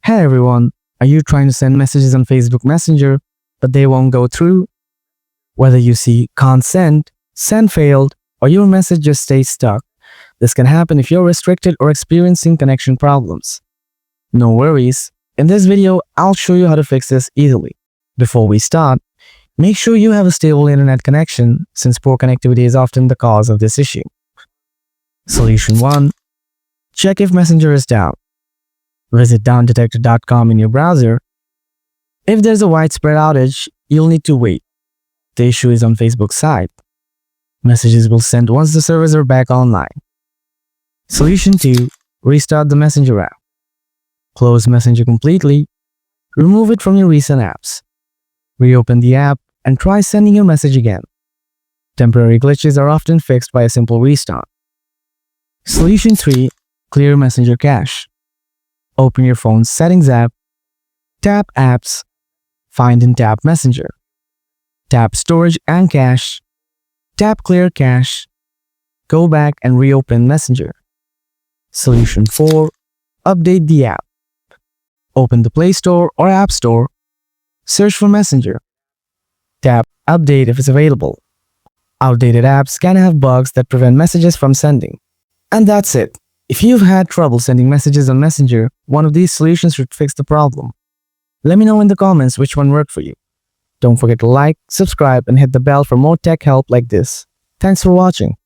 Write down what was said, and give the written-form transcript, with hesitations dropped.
Hey everyone, are you trying to send messages on Facebook Messenger, but they won't go through? Whether you see can't send failed, or your message just stays stuck, this can happen if you're restricted or experiencing connection problems. No worries, in this video, I'll show you how to fix this easily. Before we start, make sure you have a stable internet connection since poor connectivity is often the cause of this issue. Solution 1. Check if Messenger is down. Visit downdetector.com in your browser. If there's a widespread outage, you'll need to wait. The issue is on Facebook's side. Messages will send once the servers are back online. Solution 2. Restart the Messenger app. Close Messenger completely. Remove it from your recent apps. Reopen the app and try sending your message again. Temporary glitches are often fixed by a simple restart. Solution 3. Clear Messenger cache. Open your phone's Settings app, tap Apps, find and tap Messenger. Tap Storage and Cache, tap Clear Cache, go back and reopen Messenger. Solution 4. Update the app. Open the Play Store or App Store, search for Messenger. Tap Update if it's available. Outdated apps can have bugs that prevent messages from sending. And that's it. If you've had trouble sending messages on Messenger, one of these solutions should fix the problem. Let me know in the comments which one worked for you. Don't forget to like, subscribe, and hit the bell for more tech help like this. Thanks for watching.